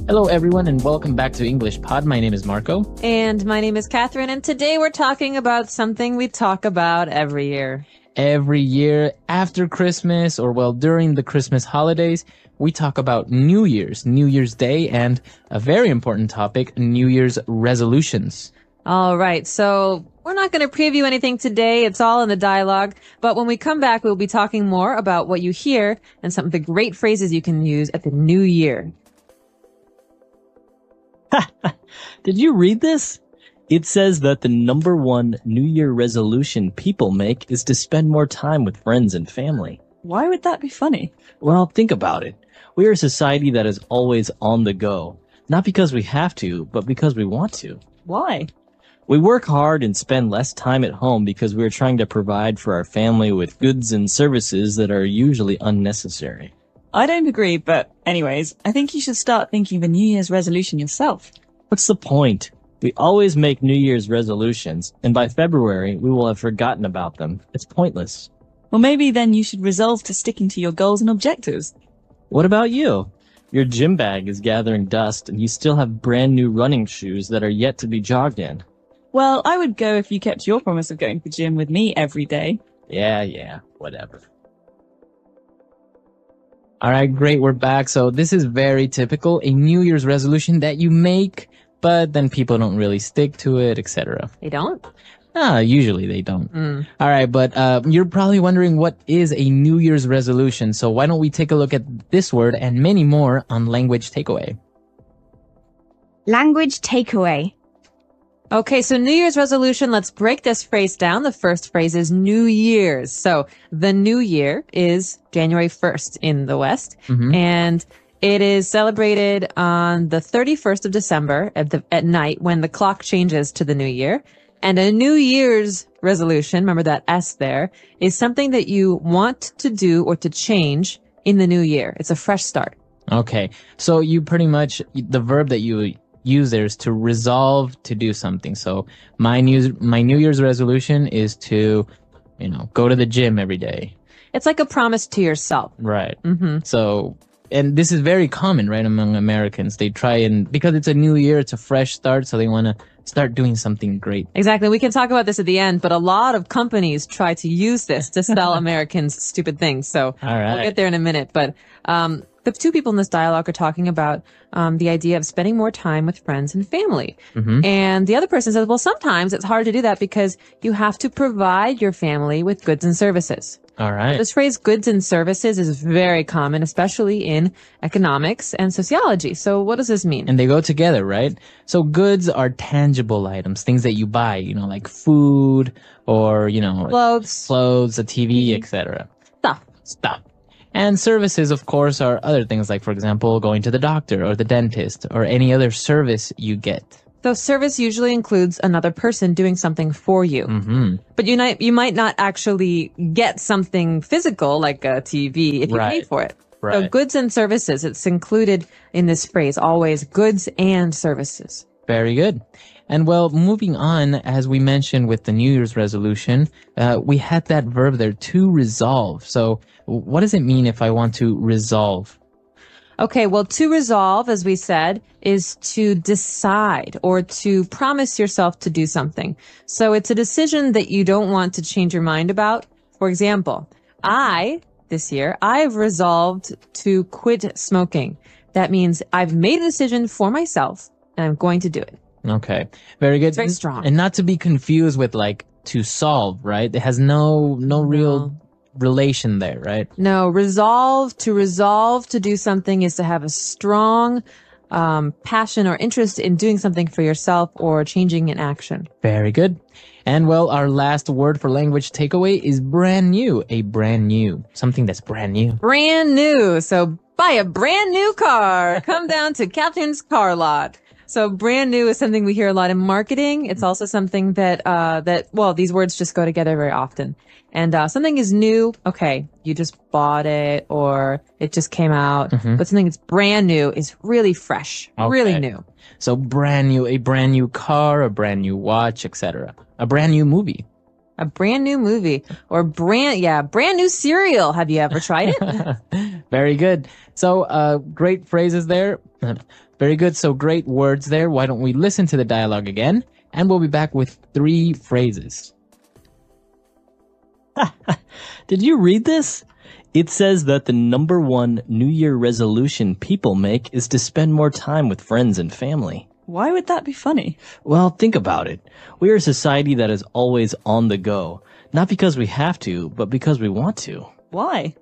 Hello, everyone, and welcome back to English Pod. My name is Marco. And my name is Catherine, and today we're talking about something we talk about every year. Every year after Christmas, or well, during the Christmas holidays, we talk about New Year's Day, and a very important topic, New Year's resolutions. All right, so we're not going to preview anything today. It's all in the dialogue. But when we come back, we'll be talking more about what you hear and some of the great phrases you can use at the New Year. Did you read this? It says that the number one New Year resolution people make is to spend more time with friends and family. Why would that be funny? Well, think about it. We are a society that is always on the go. Not because we have to, but because we want to. Why? We work hard and spend less time at home because we are trying to provide for our family with goods and services that are usually unnecessary. I don't agree, but anyways, I think you should start thinking of a New Year's resolution yourself. What's the point? We always make New Year's resolutions, and by February, we will have forgotten about them. It's pointless. Well, maybe then you should resolve to sticking to your goals and objectives. What about you? Your gym bag is gathering dust, and you still have brand new running shoes that are yet to be jogged in. Well, I would go if you kept your promise of going to the gym with me every day. Yeah, whatever. All right, great. We're back. So this is very typical, a New Year's resolution that you make, but then people don't really stick to it, etc. They don't? Usually they don't. All right, but you're probably wondering what is a New Year's resolution. So why don't we take a look at this word and many more on Language Takeaway. Language takeaway. Okay, so New Year's resolution, let's break this phrase down. The first phrase is New Year's. So the New Year is January 1st in the West, and it is celebrated on the 31st of December at night when the clock changes to the New Year. And a New Year's resolution, remember that S there, is something that you want to do or to change in the new year. It's a fresh start. Okay, so you pretty much, the verb that you use there is to resolve to do something. So my New Year's resolution is to, go to the gym every day. It's like a promise to yourself. Right. So, and this is very common, right, among Americans. They try because it's a new year, it's a fresh start, so they want to start doing something great. Exactly. We can talk about this at the end, but a lot of companies try to use this to sell Americans stupid things. So all right. We'll get there in a minute. But the two people in this dialogue are talking about the idea of spending more time with friends and family. And the other person says, well, sometimes it's hard to do that because you have to provide your family with goods and services. All right. This phrase goods and services is very common, especially in economics and sociology. So what does this mean? And they go together, right? So goods are tangible items, things that you buy, like food or, clothes, a TV, etc. Stuff. And services, of course, are other things like, for example, going to the doctor or the dentist or any other service you get. So service usually includes another person doing something for you. But you might not actually get something physical like a TV if you pay for it. Right. So goods and services, it's included in this phrase, always goods and services. Very good. And well, moving on, as we mentioned with the New Year's resolution, we had that verb there, to resolve. So what does it mean if I want to resolve? Okay, well, to resolve, as we said, is to decide or to promise yourself to do something. So it's a decision that you don't want to change your mind about. For example, this year, I've resolved to quit smoking. That means I've made a decision for myself and I'm going to do it. Okay, very good. It's very strong. And not to be confused with to solve, right? It has no real relation there, right? No, resolve to do something is to have a strong passion or interest in doing something for yourself or changing an action. Very good. And well, our last word for language takeaway is brand new. Something that's brand new. Brand new. So buy a brand new car. Come down to Captain's Car Lot. So brand new is something we hear a lot in marketing. It's also something that these words just go together very often. And something is new, okay, you just bought it or it just came out. But something that's brand new is really fresh, really new. So brand new, a brand new car, a brand new watch, etc. A brand new movie. a brand new movie, or brand new cereal. Have you ever tried it? Very good. So, great phrases there. Very good. So great words there. Why don't we listen to the dialogue again? And we'll be back with 3 phrases. Did you read this? It says that the number 1 New Year resolution people make is to spend more time with friends and family. Why would that be funny? Well, think about it. We are a society that is always on the go. Not because we have to, but because we want to. Why?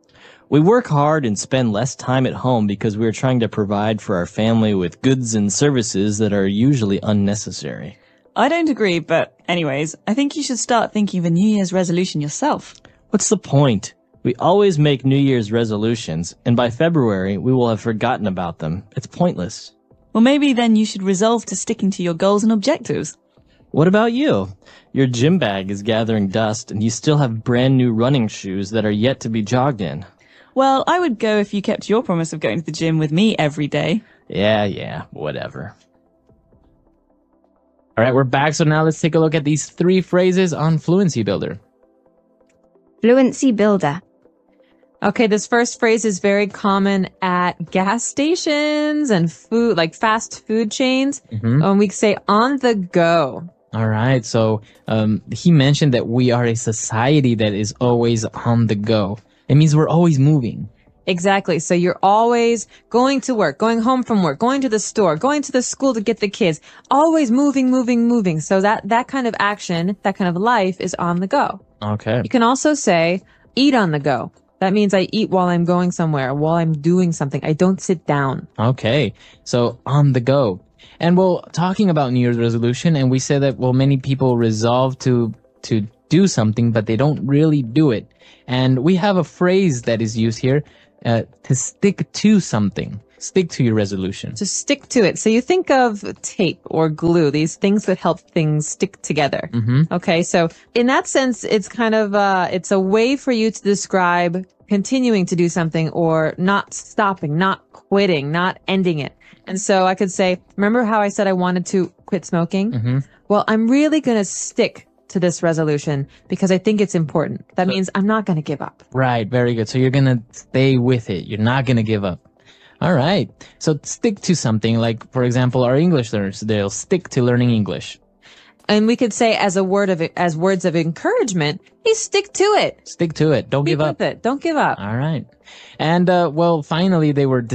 We work hard and spend less time at home because we are trying to provide for our family with goods and services that are usually unnecessary. I don't agree, but anyways, I think you should start thinking of a New Year's resolution yourself. What's the point? We always make New Year's resolutions, and by February, we will have forgotten about them. It's pointless. Well, maybe then you should resolve to sticking to your goals and objectives. What about you? Your gym bag is gathering dust, and you still have brand new running shoes that are yet to be jogged in. Well, I would go if you kept your promise of going to the gym with me every day. Yeah, whatever. All right, we're back. So now let's take a look at these 3 phrases on Fluency Builder. Fluency Builder. Okay, this first phrase is very common at gas stations and food, like fast food chains. We say on the go. All right. So he mentioned that we are a society that is always on the go. It means we're always moving. Exactly. So you're always going to work, going home from work, going to the store, going to the school to get the kids, always moving. So that kind of action, that kind of life is on the go. Okay. You can also say eat on the go. That means I eat while I'm going somewhere, while I'm doing something. I don't sit down. Okay. So on the go. And well, talking about New Year's resolution, and we said that, well, many people resolve to do something, but they don't really do it. And we have a phrase that is used here, to stick to something. Stick to your resolution. To stick to it. So you think of tape or glue, these things that help things stick together. Okay. So in that sense, it's kind of, it's a way for you to describe continuing to do something or not stopping, not quitting, not ending it. And so I could say, remember how I said I wanted to quit smoking? Well, I'm really going to stick to this resolution because I think it's important. That means I'm not going to give up. Right. Very good. So you're going to stay with it. You're not going to give up. All right. So stick to something, like, for example, our English learners, they'll stick to learning English. And we could say as words of encouragement, hey, stick to it. Stick to it. Don't give up. With it. Don't give up. All right. And, well, finally, they were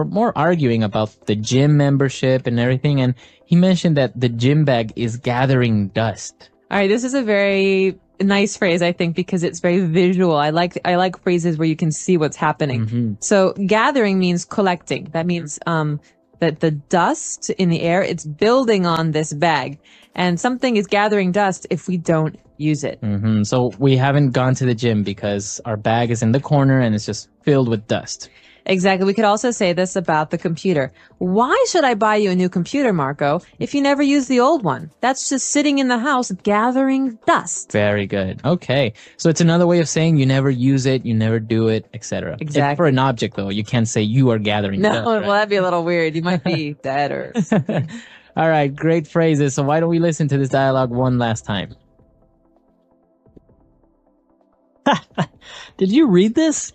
more arguing about the gym membership and everything. And he mentioned that the gym bag is gathering dust. All right. This is a very nice phrase, I think, because it's very visual. I like phrases where you can see what's happening. So gathering means collecting. That means, that the dust in the air, it's building on this bag. And something is gathering dust if we don't use it. So we haven't gone to the gym because our bag is in the corner and it's just filled with dust. Exactly. We could also say this about the computer. Why should I buy you a new computer, Marco, if you never use the old one? That's just sitting in the house gathering dust. Very good. Okay. So it's another way of saying you never use it, you never do it, etc. Exactly. For an object, though, you can't say you are gathering dust. No, well, that'd be a little weird. You might be dead or something. All right. Great phrases. So why don't we listen to this dialogue one last time? Did you read this?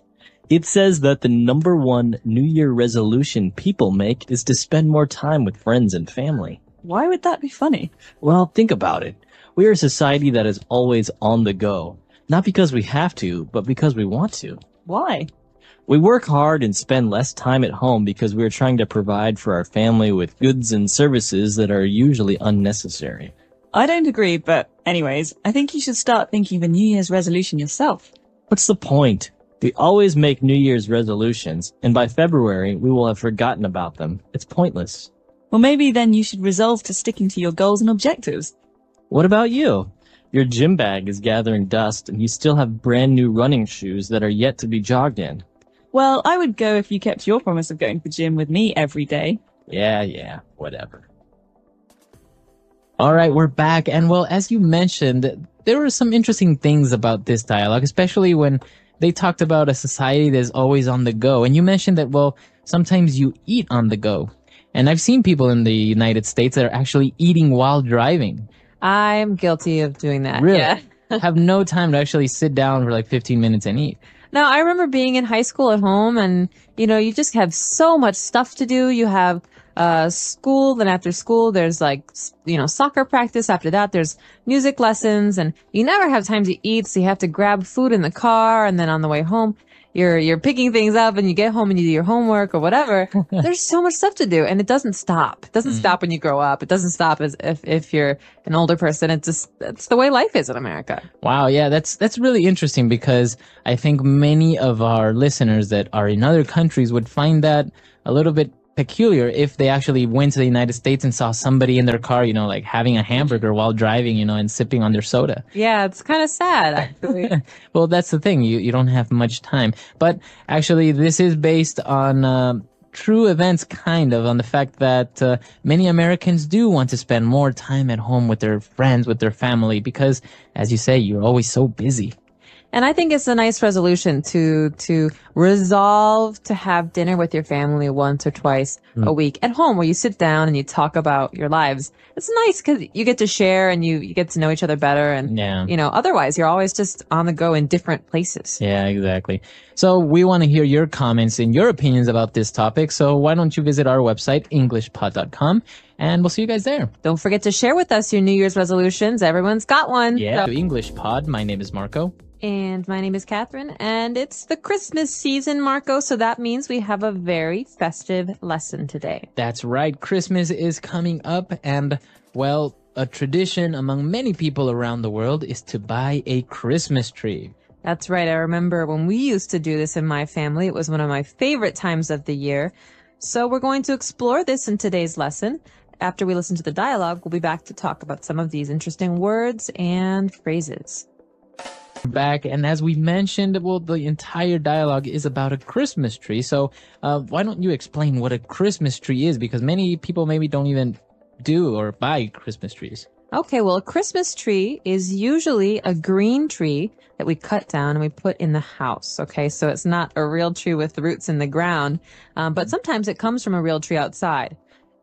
It says that the number 1 New Year resolution people make is to spend more time with friends and family. Why would that be funny? Well, think about it. We are a society that is always on the go. Not because we have to, but because we want to. Why? We work hard and spend less time at home because we are trying to provide for our family with goods and services that are usually unnecessary. I don't agree, but anyways, I think you should start thinking of a New Year's resolution yourself. What's the point? We always make New Year's resolutions, and by February, we will have forgotten about them. It's pointless. Well, maybe then you should resolve to sticking to your goals and objectives. What about you? Your gym bag is gathering dust, and you still have brand new running shoes that are yet to be jogged in. Well, I would go if you kept your promise of going to the gym with me every day. Yeah, whatever. All right, we're back. And well, as you mentioned, there were some interesting things about this dialogue, especially when they talked about a society that's always on the go. And you mentioned that, well, sometimes you eat on the go. And I've seen people in the United States that are actually eating while driving. I'm guilty of doing that. Really? Yeah. have no time to actually sit down for like 15 minutes and eat. Now, I remember being in high school at home and, you just have so much stuff to do. You have school, then after school, there's like, soccer practice. After that, there's music lessons and you never have time to eat. So you have to grab food in the car. And then on the way home, you're picking things up and you get home and you do your homework or whatever. There's so much stuff to do and it doesn't stop. It doesn't stop when you grow up. It doesn't stop as if you're an older person. It's the way life is in America. Wow, yeah, that's really interesting because I think many of our listeners that are in other countries would find that a little bit peculiar if they actually went to the United States and saw somebody in their car, like having a hamburger while driving, and sipping on their soda. Yeah, it's kind of sad, actually. Well, that's the thing. You don't have much time. But actually, this is based on true events, kind of, on the fact that many Americans do want to spend more time at home with their friends, with their family, because, as you say, you're always so busy. And I think it's a nice resolution to resolve to have dinner with your family once or twice a week at home where you sit down and you talk about your lives. It's nice because you get to share and you get to know each other better. And, otherwise you're always just on the go in different places. Yeah, exactly. So we want to hear your comments and your opinions about this topic. So why don't you visit our website, englishpod.com, and we'll see you guys there. Don't forget to share with us your New Year's resolutions. Everyone's got one. Yeah. So English Pod. My name is Marco. And my name is Catherine, and it's the Christmas season, Marco, so that means we have a very festive lesson today. That's right. Christmas is coming up, and, well, a tradition among many people around the world is to buy a Christmas tree. That's right. I remember when we used to do this in my family. It was one of my favorite times of the year. So we're going to explore this in today's lesson. After we listen to the dialogue, we'll be back to talk about some of these interesting words and phrases. Back, and as we mentioned, well, the entire dialogue is about a Christmas tree. So why don't you explain what a Christmas tree is? Because many people maybe don't even do or buy Christmas trees. Okay, well, a Christmas tree is usually a green tree that we cut down and we put in the house. Okay, so it's not a real tree with roots in the ground, but sometimes it comes from a real tree outside.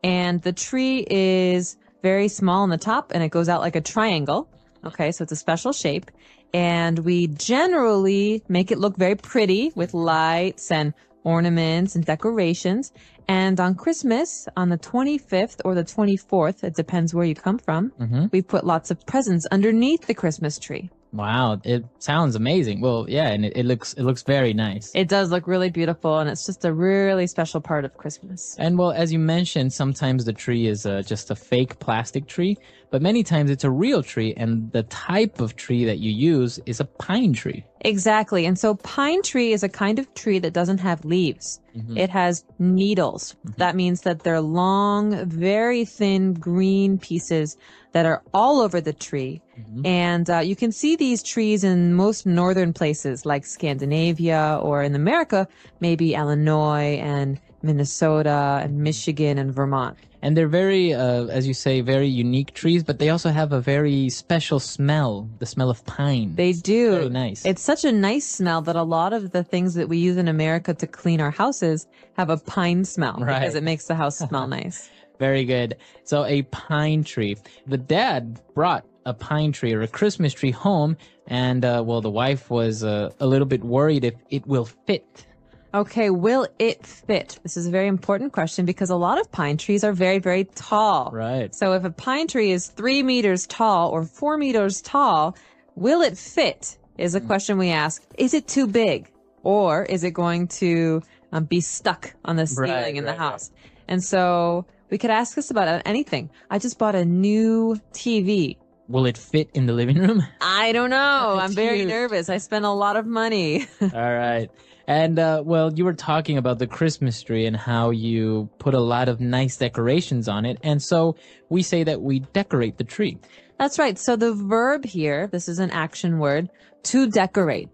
And the tree is very small on the top and it goes out like a triangle. Okay, so it's a special shape. And we generally make it look very pretty with lights and ornaments and decorations. And on Christmas, on the 25th or the 24th, it depends where you come from, we put lots of presents underneath the Christmas tree. Wow, it sounds amazing. Well, yeah, and it looks very nice. It does look really beautiful, and it's just a really special part of Christmas. And well, as you mentioned, sometimes the tree is just a fake plastic tree, but many times it's a real tree, and the type of tree that you use is a pine tree. Exactly. And so pine tree is a kind of tree that doesn't have leaves. It has needles. That means that they're long, very thin green pieces that are all over the tree. And you can see these trees in most northern places like Scandinavia, or in America, maybe Illinois and Minnesota and Michigan and Vermont. And they're very, as you say, very unique trees, but they also have a very special smell, the smell of pine. They do. Very nice. It's such a nice smell that a lot of the things that we use in America to clean our houses have a pine smell, right, because it makes the house smell nice. Very good. So a pine tree. The dad brought a pine tree or a Christmas tree home, and, well, the wife was a little bit worried if it will fit. Okay, will it fit? This is a very important question because a lot of pine trees are very, very tall. Right. So if a pine tree is 3 meters tall or 4 meters tall, will it fit is a question we ask. Is it too big? Or is it going to be stuck on the ceiling in the house? And so we could ask this about anything. I just bought a new TV. Will it fit in the living room? I don't know. I'm very huge. nervous. I spent a lot of money. All right. And, well, you were talking about the Christmas tree and how you put a lot of nice decorations on it. And so we say that we decorate the tree. That's right. So the verb here, this is an action word, to decorate.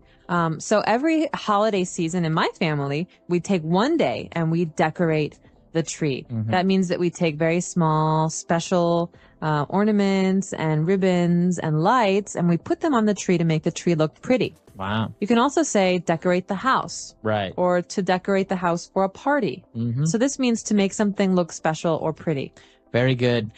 So every holiday season in my family, we take one day and we decorate the tree. That means that we take very small, special ornaments and ribbons and lights, and we put them on the tree to make the tree look pretty. Wow. You can also say decorate the house. Right. Or to decorate the house for a party. So this means to make something look special or pretty. Very good.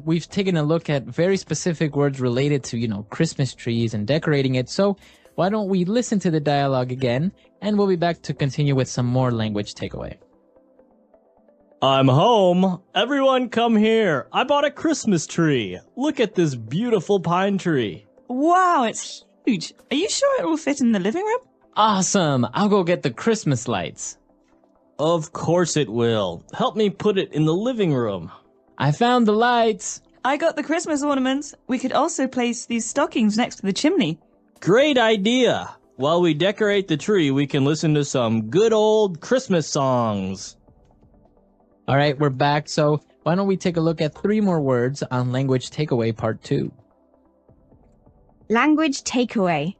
We've taken a look at very specific words related to, Christmas trees and decorating it. So why don't we listen to the dialogue again, and we'll be back to continue with some more language takeaway. I'm home. Everyone come here. I bought a Christmas tree. Look at this beautiful pine tree. Wow, it's huge. Are you sure it will fit in the living room? Awesome. I'll go get the Christmas lights. Of course it will. Help me put it in the living room. I found the lights. I got the Christmas ornaments. We could also place these stockings next to the chimney. Great idea. While we decorate the tree, we can listen to some good old Christmas songs. All right, we're back. So why don't we take a look at 3 more words on language takeaway part 2. Language takeaway.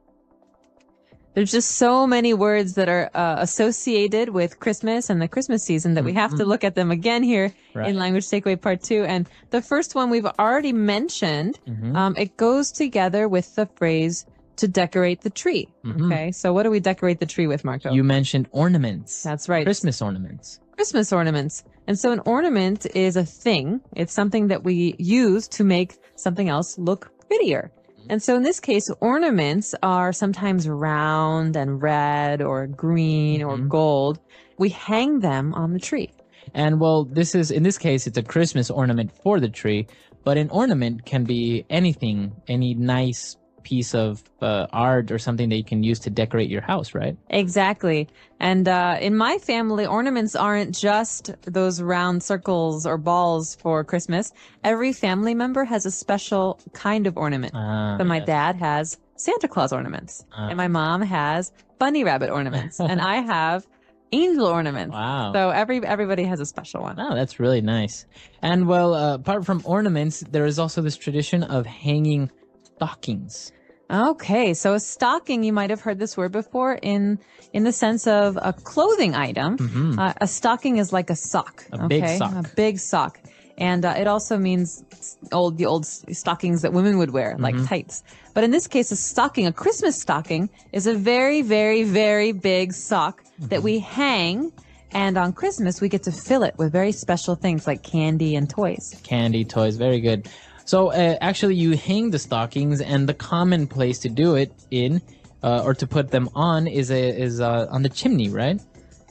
There's just so many words that are associated with Christmas and the Christmas season that we have to look at them again here in Language Takeaway Part 2. And the first one we've already mentioned. It goes together with the phrase to decorate the tree. Okay, so what do we decorate the tree with, Marco? You mentioned ornaments. That's right. Christmas ornaments. Christmas ornaments. And so an ornament is a thing. It's something that we use to make something else look prettier. And so in this case, ornaments are sometimes round and red or green or gold. We hang them on the tree. And well, in this case, it's a Christmas ornament for the tree, but an ornament can be anything, any nice piece of art or something that you can use to decorate your house, right? Exactly. And in my family, ornaments aren't just those round circles or balls for Christmas. Every family member has a special kind of ornament. So my dad has Santa Claus ornaments, and my mom has bunny rabbit ornaments, and I have angel ornaments. Wow. So everybody has a special one. Oh, that's really nice. And well, apart from ornaments, there is also this tradition of hanging stockings. Okay, so a stocking, you might have heard this word before in the sense of a clothing item. A stocking is like a sock. A big sock. A big sock. And it also means the old stockings that women would wear, like tights. But in this case, a Christmas stocking, is a very, very, very big sock that we hang. And on Christmas, we get to fill it with very special things like candy and toys. Candy, toys, very good. So actually, you hang the stockings, and the common place to do it in, or to put them on, is on the chimney, right?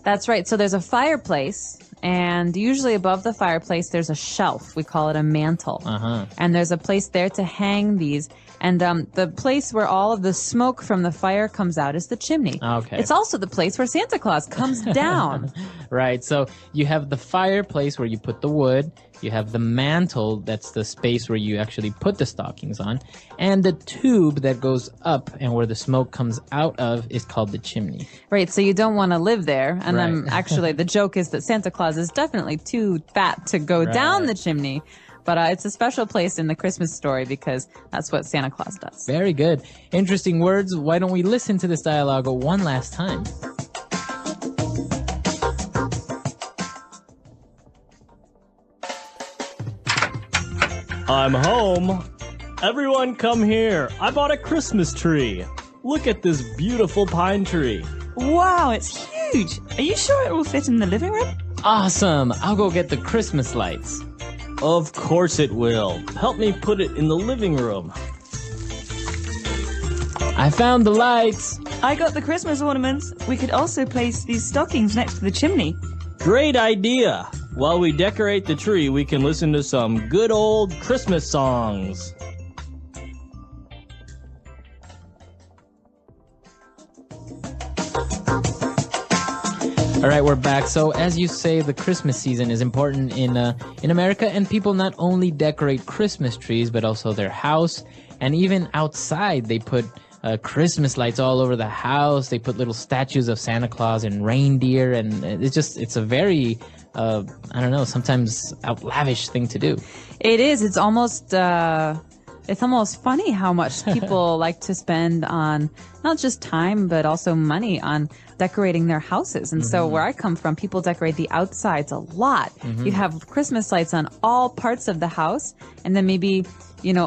That's right. So there's a fireplace, and usually above the fireplace, there's a shelf. We call it a mantle. And there's a place there to hang these. And the place where all of the smoke from the fire comes out is the chimney. Okay. It's also the place where Santa Claus comes down. Right. So you have the fireplace where you put the wood. You have the mantle, that's the space where you actually put the stockings on. And the tube that goes up and where the smoke comes out of is called the chimney. Right, so you don't want to live there. And then actually the joke is that Santa Claus is definitely too fat to go down the chimney. But it's a special place in the Christmas story because that's what Santa Claus does. Very good. Interesting words. Why don't we listen to this dialogue one last time? I'm home. Everyone come here. I bought a Christmas tree. Look at this beautiful pine tree. Wow, it's huge. Are you sure it will fit in the living room? Awesome. I'll go get the Christmas lights. Of course it will. Help me put it in the living room. I found the lights. I got the Christmas ornaments. We could also place these stockings next to the chimney. Great idea. While we decorate the tree, we can listen to some good old Christmas songs. All right, we're back. So as you say, the Christmas season is important in America, and people not only decorate Christmas trees, but also their house, and even outside they put Christmas lights all over the house. They put little statues of Santa Claus and reindeer, and it's a very, I don't know, sometimes lavish thing to do. It is. It's almost funny how much people like to spend on not just time, but also money on decorating their houses. And so where I come from, people decorate the outsides a lot. You have Christmas lights on all parts of the house, and then maybe,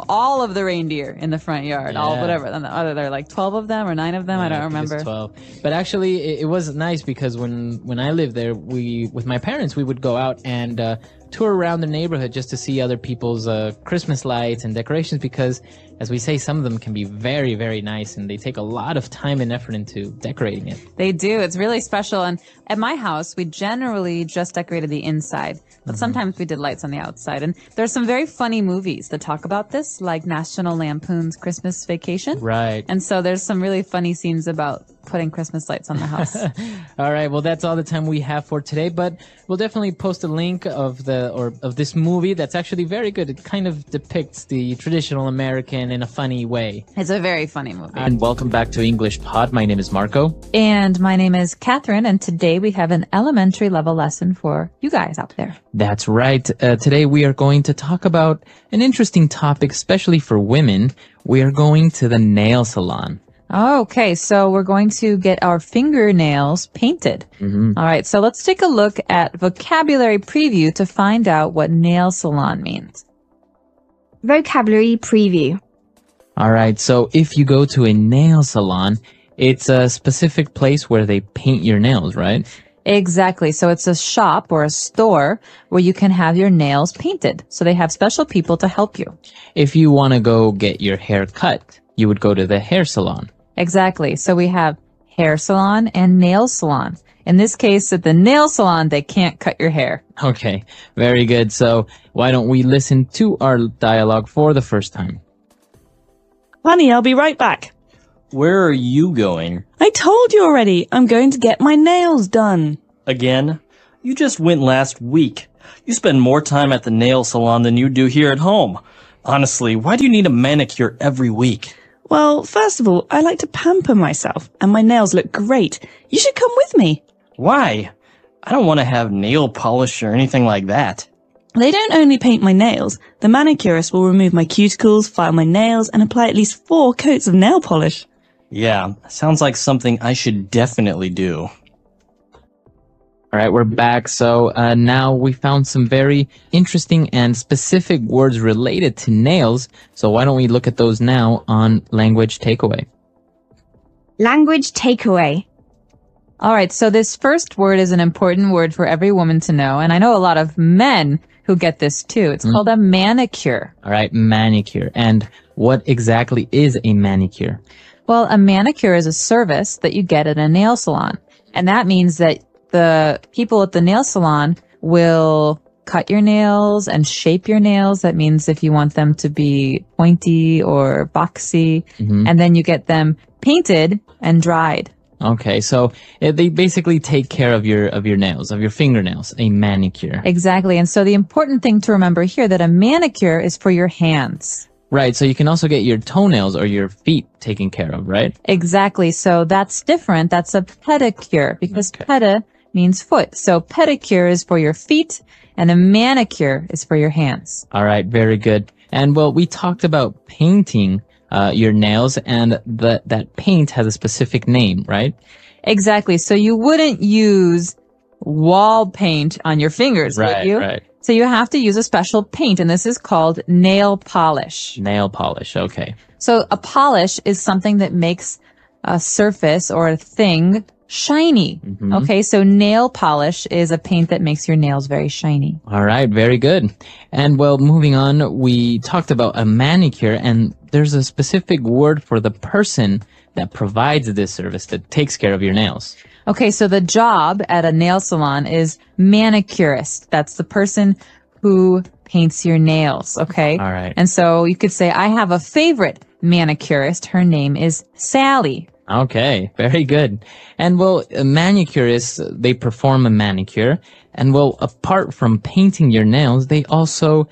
all of the reindeer in the front yard, all whatever. And are there like 12 of them or 9 of them? I don't remember. It's 12. But actually, it was nice because when I lived there, with my parents, we would go out and tour around the neighborhood just to see other people's Christmas lights and decorations, because, as we say, some of them can be very, very nice, and they take a lot of time and effort into decorating it. They do. It's really special. And at my house, we generally just decorated the inside, but sometimes we did lights on the outside. And there's some very funny movies that talk about this, like National Lampoon's Christmas Vacation. Right. And so there's some really funny scenes about putting Christmas lights on the house. All right. Well, that's all the time we have for today, but we'll definitely post a link of this movie that's actually very good. It kind of depicts the traditional American in a funny way. It's a very funny movie. And welcome back to English Pod. My name is Marco. And my name is Catherine, and today we have an elementary level lesson for you guys out there. That's right. Today we are going to talk about an interesting topic, especially for women. We are going to the nail salon. Okay, so we're going to get our fingernails painted. All right, so let's take a look at vocabulary preview to find out what nail salon means. Vocabulary preview. All right, so if you go to a nail salon, it's a specific place where they paint your nails, right? Exactly. So it's a shop or a store where you can have your nails painted. So they have special people to help you. If you want to go get your hair cut, you would go to the hair salon. Exactly. So we have hair salon and nail salon. In this case, at the nail salon, they can't cut your hair. Okay, very good. So why don't we listen to our dialogue for the first time? Honey, I'll be right back. Where are you going? I told you already. I'm going to get my nails done. Again? You just went last week. You spend more time at the nail salon than you do here at home. Honestly, why do you need a manicure every week? Well, first of all, I like to pamper myself, and my nails look great. You should come with me. Why? I don't want to have nail polish or anything like that. They don't only paint my nails. The manicurist will remove my cuticles, file my nails, and apply at least 4 coats of nail polish. Yeah, sounds like something I should definitely do. All right, we're back. So now we found some very interesting and specific words related to nails. So why don't we look at those now on Language Takeaway? Language takeaway. All right. So this first word is an important word for every woman to know. And I know a lot of men who get this too. It's called a manicure. All right, manicure. And what exactly is a manicure? Well, a manicure is a service that you get at a nail salon. And that means that the people at the nail salon will cut your nails and shape your nails. That means if you want them to be pointy or boxy, and then you get them painted and dried. Okay, so they basically take care of your nails, of your fingernails, a manicure. Exactly. And so the important thing to remember here that a manicure is for your hands. Right, so you can also get your toenails or your feet taken care of, right? Exactly. So that's different. That's a pedicure because pedi means foot. So pedicure is for your feet and a manicure is for your hands. All right, very good. And well, we talked about painting your nails, and that paint has a specific name, right? Exactly. So you wouldn't use wall paint on your fingers, would you? Right. So you have to use a special paint, and this is called nail polish. Nail polish, okay. So a polish is something that makes a surface or a thing shiny. Okay, so nail polish is a paint that makes your nails very shiny. All right, very good. And well, moving on, we talked about a manicure, and there's a specific word for the person that provides this service, that takes care of your nails. Okay, so the job at a nail salon is manicurist. That's the person who paints your nails, okay? All right. And so you could say, I have a favorite manicurist. Her name is Sally. Okay, very good. And well, manicurists, they perform a manicure. And well, apart from painting your nails, they also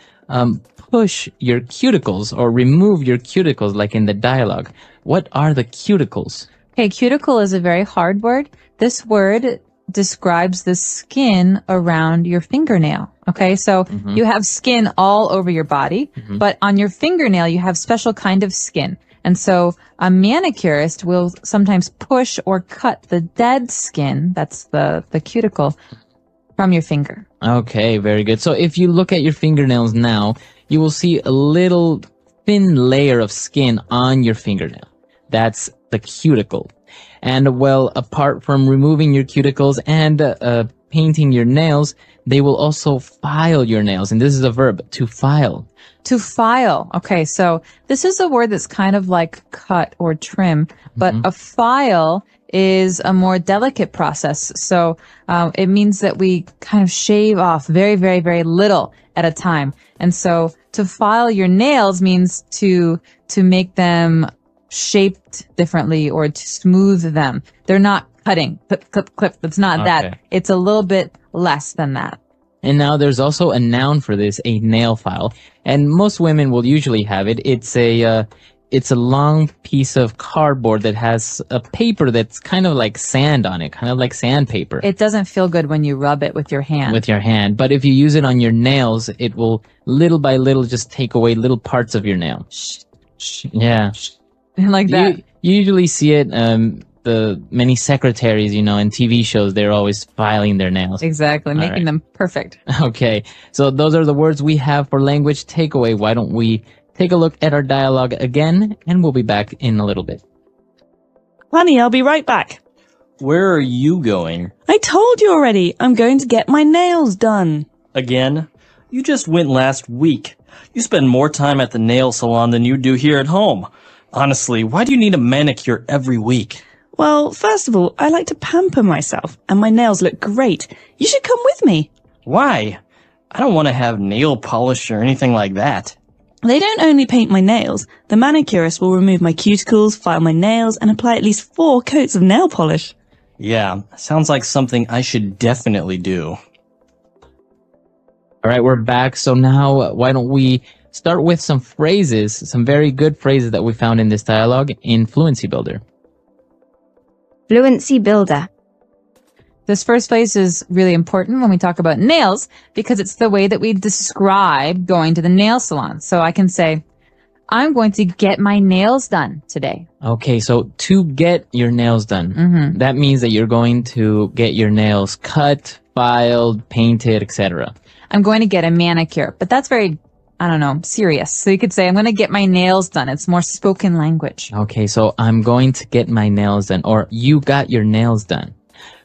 push your cuticles or remove your cuticles, like in the dialogue. What are the cuticles? Okay, cuticle is a very hard word. This word describes the skin around your fingernail. Okay, so you have skin all over your body, but on your fingernail, you have special kind of skin. And so a manicurist will sometimes push or cut the dead skin, that's the cuticle, from your finger. Okay, very good. So if you look at your fingernails now, you will see a little thin layer of skin on your fingernail. That's the cuticle. And well, apart from removing your cuticles and painting your nails, they will also file your nails. And this is a verb, to file. To file. Okay, so this is a word that's kind of like cut or trim, but a file is a more delicate process. So it means that we kind of shave off very, very, very little at a time. And so to file your nails means to make them shaped differently or to smooth them. They're not cutting, clip, clip, clip. It's not that. It's a little bit less than that. And now there's also a noun for this, a nail file. And most women will usually have it. It's a long piece of cardboard that has a paper that's kind of like sand on it, kind of like sandpaper. It doesn't feel good when you rub it with your hand. With your hand. But if you use it on your nails, it will little by little just take away little parts of your nail. Yeah. Like that. You usually see it, the many secretaries, in TV shows, they're always filing their nails. Exactly, making them perfect. Okay, so those are the words we have for language takeaway. Why don't we take a look at our dialogue again, and we'll be back in a little bit. Honey, I'll be right back. Where are you going? I told you already. I'm going to get my nails done. Again? You just went last week. You spend more time at the nail salon than you do here at home. Honestly, why do you need a manicure every week? Well, first of all, I like to pamper myself, and my nails look great. You should come with me. Why? I don't want to have nail polish or anything like that. They don't only paint my nails. The manicurist will remove my cuticles, file my nails, and apply at least 4 coats of nail polish. Yeah, sounds like something I should definitely do. All right, we're back. So now why don't we start with some phrases, some very good phrases that we found in this dialogue in Fluency Builder. Fluency Builder. This first phrase is really important when we talk about nails because it's the way that we describe going to the nail salon. So I can say, I'm going to get my nails done today. Okay, so to get your nails done, that means that you're going to get your nails cut, filed, painted, etc. I'm going to get a manicure, but that's very, serious. So you could say, I'm going to get my nails done. It's more spoken language. Okay, so I'm going to get my nails done, or you got your nails done.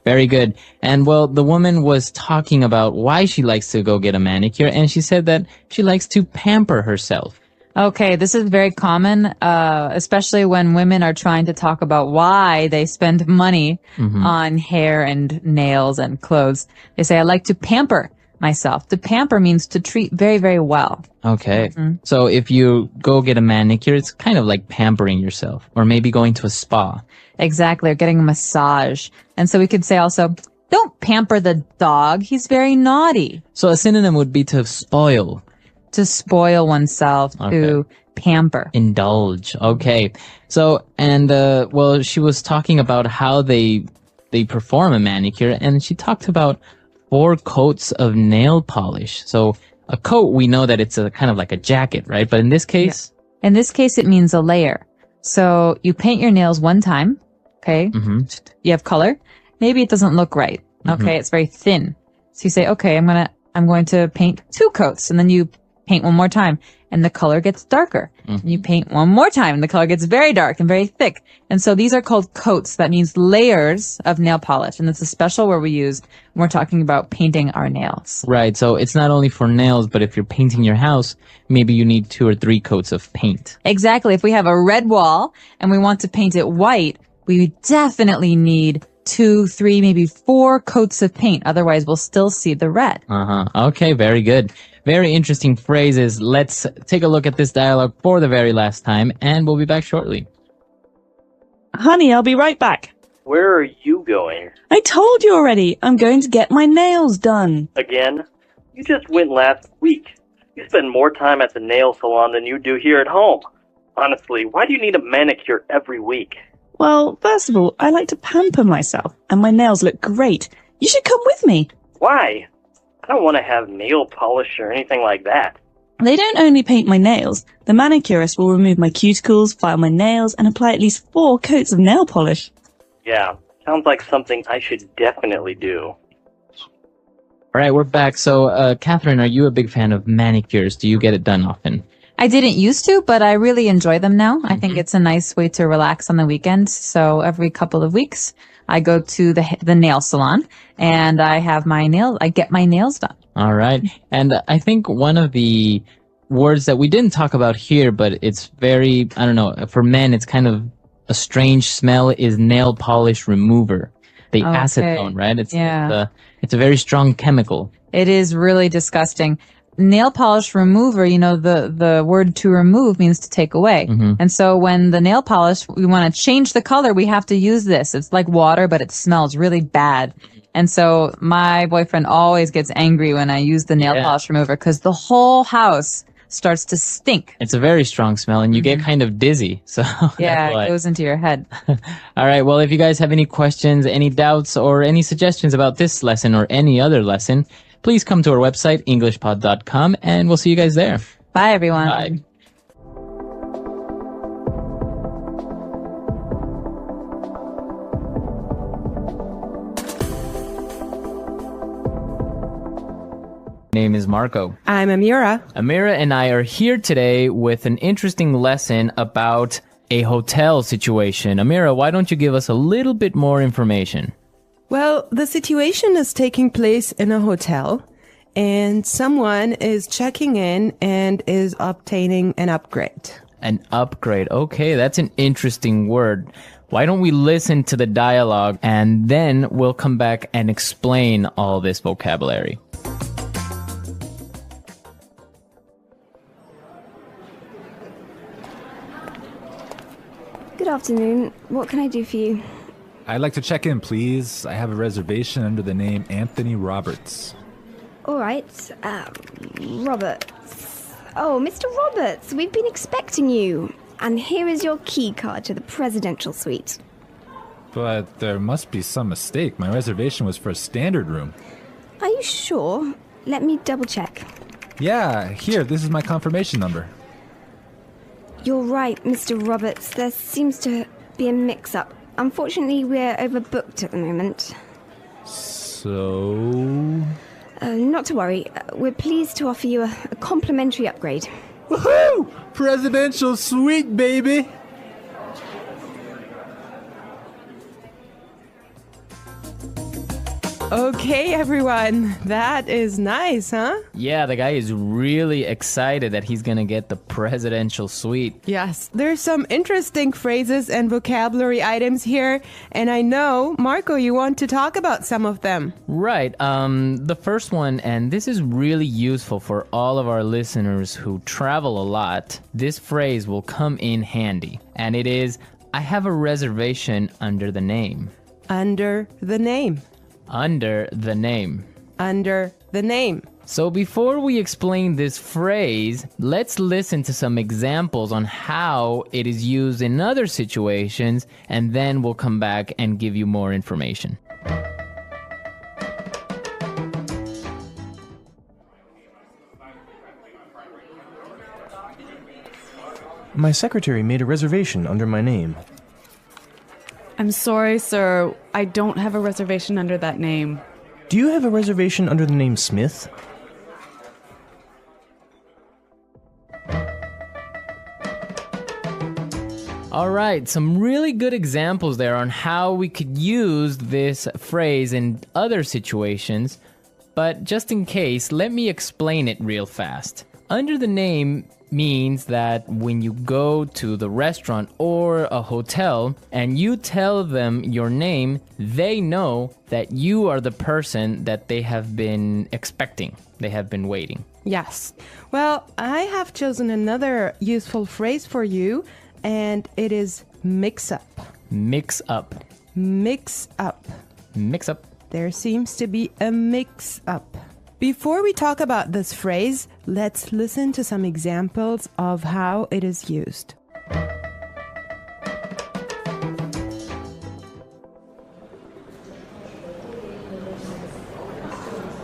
Very good. And well, the woman was talking about why she likes to go get a manicure, and she said that she likes to pamper herself. Okay, this is very common, especially when women are trying to talk about why they spend money on hair and nails and clothes. They say, I like to pamper myself. To pamper means to treat very, very well. Okay. So if you go get a manicure, it's kind of like pampering yourself, or maybe going to a spa. Exactly, or getting a massage. And so we could say also, don't pamper the dog. He's very naughty. So a synonym would be to spoil. To spoil oneself, to pamper. Indulge. Okay. So, and, well, she was talking about how they perform a manicure, and she talked about 4 coats of nail polish. So a coat, we know that it's a kind of like a jacket, right? But in this case? Yeah. In this case, it means a layer. So you paint your nails one time, okay? You have color. Maybe it doesn't look right. Okay, it's very thin. So you say, okay, I'm going to paint 2 coats, and then you paint one more time, and the color gets darker. And you paint one more time, and the color gets very dark and very thick. And so these are called coats. That means layers of nail polish. And it's a special word we use when we're talking about painting our nails. Right. So it's not only for nails, but if you're painting your house, maybe you need 2 or 3 coats of paint. Exactly. If we have a red wall and we want to paint it white, we definitely need 2, 3, maybe 4 coats of paint. Otherwise, we'll still see the red. Okay, very good. Very interesting phrases. Let's take a look at this dialogue for the very last time, and we'll be back shortly. Honey, I'll be right back. Where are you going? I told you already. I'm going to get my nails done. Again? You just went last week. You spend more time at the nail salon than you do here at home. Honestly, why do you need a manicure every week? Well, first of all, I like to pamper myself, and my nails look great. You should come with me. Why? I don't want to have nail polish or anything like that. They don't only paint my nails. The manicurist will remove my cuticles, file my nails, and apply at least 4 coats of nail polish. Yeah, sounds like something I should definitely do. All right, we're back. So, Catherine, are you a big fan of manicures? Do you get it done often? I didn't used to, but I really enjoy them now. I think it's a nice way to relax on the weekends. So every couple of weeks, I go to the nail salon and I get my nails done. All right. And I think one of the words that we didn't talk about here, but it's very, I don't know, for men, it's kind of a strange smell, is nail polish remover. The acetone, right? It's a very strong chemical. It is really disgusting. Nail polish remover, the word to remove means to take away. And so when the nail polish, we want to change the color, we have to use this. It's like water, but it smells really bad. And so my boyfriend always gets angry when I use the nail polish remover because the whole house starts to stink. It's a very strong smell and you get kind of dizzy. So yeah, it goes into your head. All right. Well, if you guys have any questions, any doubts, or any suggestions about this lesson or any other lesson, please come to our website, englishpod.com, and we'll see you guys there. Bye, everyone. Bye. Name is Marco. I'm Amira. Amira and I are here today with an interesting lesson about a hotel situation. Amira, why don't you give us a little bit more information? Well, the situation is taking place in a hotel, and someone is checking in and is obtaining an upgrade. An upgrade. Okay, that's an interesting word. Why don't we listen to the dialogue and then we'll come back and explain all this vocabulary. Good afternoon. What can I do for you? I'd like to check in, please. I have a reservation under the name Anthony Roberts. All right. Roberts. Oh, Mr. Roberts, we've been expecting you. And here is your key card to the presidential suite. But there must be some mistake. My reservation was for a standard room. Are you sure? Let me double check. Yeah, here, this is my confirmation number. You're right, Mr. Roberts. There seems to be a mix-up. Unfortunately, we're overbooked at the moment. So... Not to worry. We're pleased to offer you a complimentary upgrade. Woohoo! Presidential suite, baby! Okay, everyone. That is nice, huh? Yeah, the guy is really excited that he's gonna get the presidential suite. Yes, there's some interesting phrases and vocabulary items here, and I know, Marco, you want to talk about some of them. Right. The first one, and this is really useful for all of our listeners who travel a lot. This phrase will come in handy, and it is, I have a reservation under the name. Under the name. Under the name. Under the name. So before we explain this phrase, let's listen to some examples on how it is used in other situations, and then we'll come back and give you more information. My secretary made a reservation under my name. I'm sorry, sir. I don't have a reservation under that name. Do you have a reservation under the name Smith? All right, some really good examples there on how we could use this phrase in other situations, but just in case, let me explain it real fast. Under the name means that when you go to the restaurant or a hotel and you tell them your name, they know that you are the person that they have been expecting. They have been waiting. Yes. Well, I have chosen another useful phrase for you, and it is mix up. Mix up. Mix up. Mix up. There seems to be a mix up. Before we talk about this phrase, let's listen to some examples of how it is used.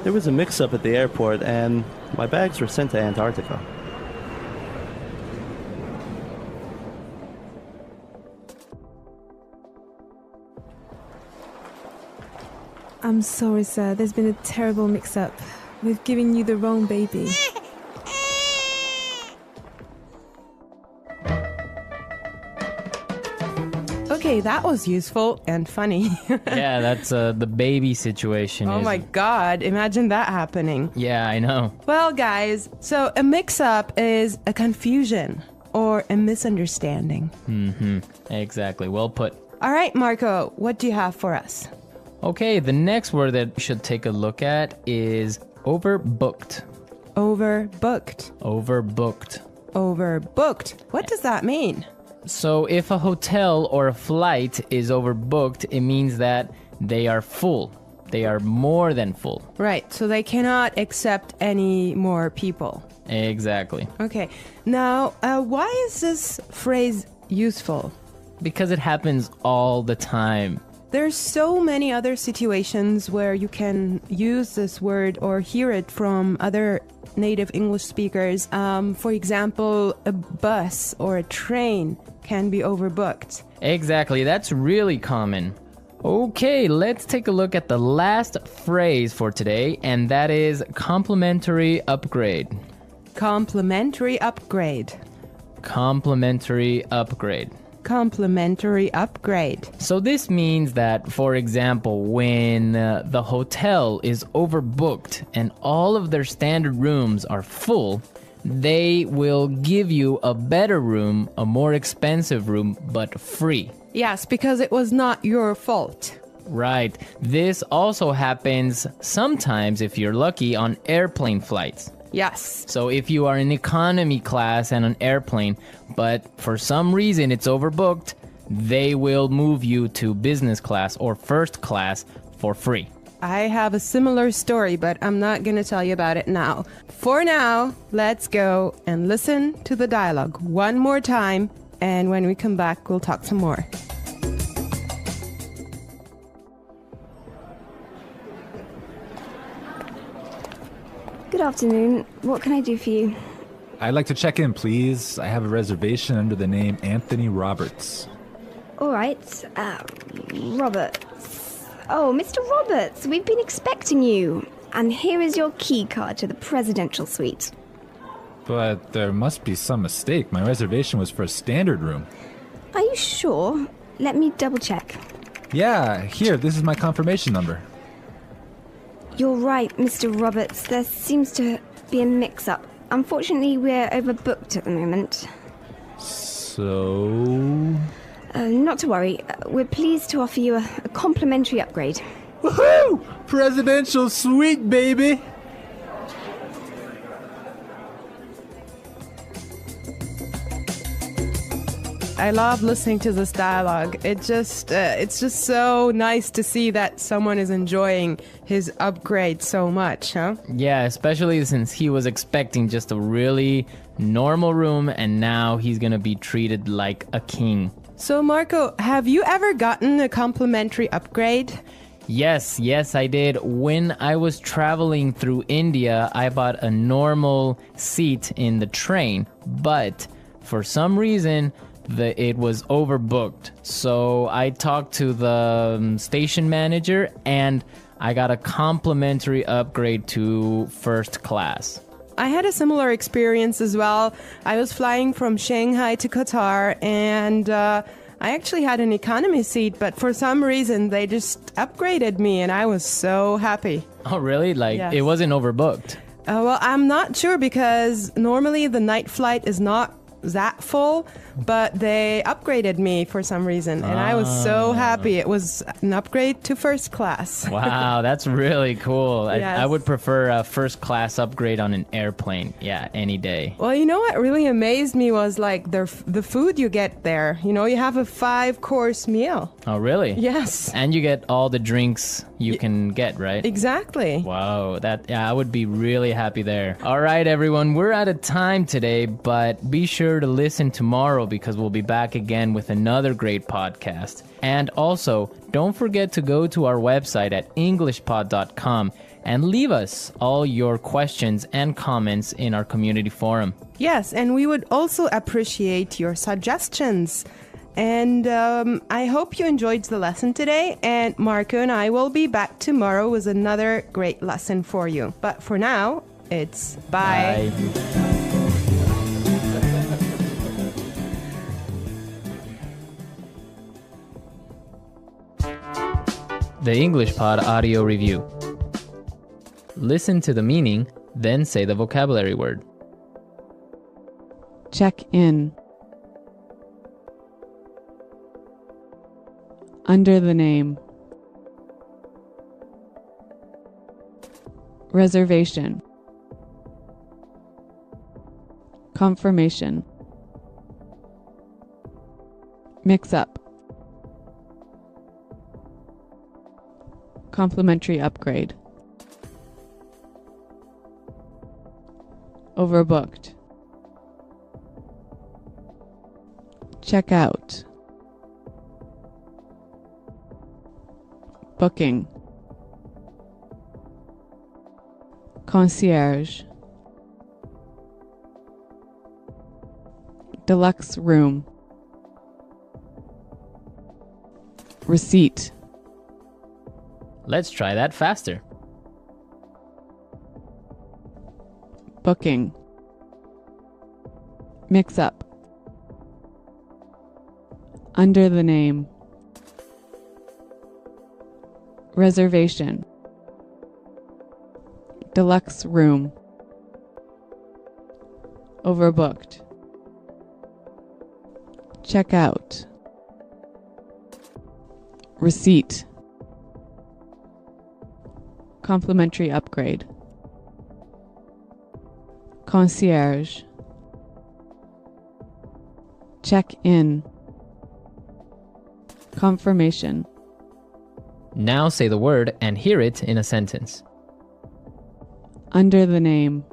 There was a mix-up at the airport and my bags were sent to Antarctica. I'm sorry, sir. There's been a terrible mix-up. We've given you the wrong baby. Okay, that was useful and funny. Yeah, that's the baby situation. Oh my god, imagine that happening. Yeah, I know. Well, guys, so a mix-up is a confusion or a misunderstanding. Exactly. Well put. All right, Marco, what do you have for us? Okay, the next word that we should take a look at is overbooked. Overbooked. Overbooked. Overbooked. What does that mean? So if a hotel or a flight is overbooked, it means that they are full. They are more than full. Right, so they cannot accept any more people. Exactly. Okay, now, why is this phrase useful? Because it happens all the time. There's so many other situations where you can use this word or hear it from other native English speakers. For example, a bus or a train can be overbooked. Exactly, that's really common. Okay, let's take a look at the last phrase for today, and that is complimentary upgrade. Complimentary upgrade. Complimentary upgrade. Complimentary upgrade. So this means that, for example, when the hotel is overbooked and all of their standard rooms are full, they will give you a better room, a more expensive room, but free. Yes, because it was not your fault. Right. This also happens sometimes, if you're lucky, on airplane flights. Yes. So if you are in economy class and an airplane, but for some reason it's overbooked, they will move you to business class or first class for free. I have a similar story, but I'm not going to tell you about it now. For now, let's go and listen to the dialogue one more time, and when we come back, we'll talk some more. Good afternoon. What can I do for you? I'd like to check in, please. I have a reservation under the name Anthony Roberts. All right. Roberts. Oh, Mr. Roberts, we've been expecting you. And here is your key card to the presidential suite. But there must be some mistake. My reservation was for a standard room. Are you sure? Let me double check. Yeah, here, this is my confirmation number. You're right, Mr. Roberts. There seems to be a mix-up. Unfortunately, we're overbooked at the moment. So... Not to worry. We're pleased to offer you a complimentary upgrade. Woohoo! Presidential suite, baby! I love listening to this dialogue. It's just so nice to see that someone is enjoying his upgrade so much, huh? Yeah, especially since he was expecting just a really normal room and now he's gonna be treated like a king. So Marco, have you ever gotten a complimentary upgrade? Yes, I did. When I was traveling through India, I bought a normal seat in the train, but for some reason, it was overbooked. So I talked to the station manager and I got a complimentary upgrade to first class. I had a similar experience as well. I was flying from Shanghai to Qatar and I actually had an economy seat, but for some reason they just upgraded me and I was so happy. Oh, really? Like, yes. It wasn't overbooked? Well, I'm not sure because normally the night flight is not that full, but they upgraded me for some reason and I was so happy. It was an upgrade to first class. Wow, that's really cool. Yes. I would prefer a first class upgrade on an airplane. Yeah, any day. Well, you know what really amazed me was like the food you get there. You know, you have a 5-course meal. Oh, really? Yes. And you get all the drinks you can get, right? Exactly. Wow, I would be really happy there. All right, everyone, we're out of time today, but be sure to listen tomorrow because we'll be back again with another great podcast. And also, don't forget to go to our website at englishpod.com and leave us all your questions and comments in our community forum. Yes, and we would also appreciate your suggestions. And I hope you enjoyed the lesson today. And Marco and I will be back tomorrow with another great lesson for you. But for now, it's bye. The English Pod Audio Review. Listen to the meaning, then say the vocabulary word. Check in. Under the name. Reservation. Confirmation. Mix up. Complimentary upgrade. Overbooked. Check out. Booking. Concierge. Deluxe room. Receipt. Let's try that faster. Booking. Mix up. Under the name. Reservation. Deluxe room. Overbooked. Check out. Receipt. Complimentary upgrade. Concierge. Check in. Confirmation. Now say the word and hear it in a sentence. Under the name.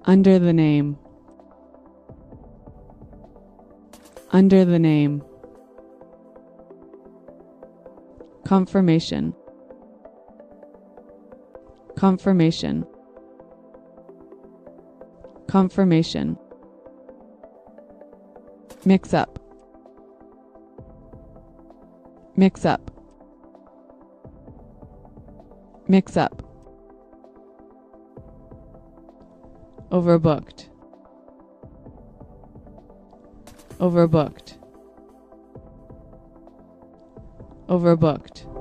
Under the name. Under the name. Confirmation. Confirmation. Confirmation. Mix up. Mix up. Mix up. Overbooked. Overbooked. Overbooked.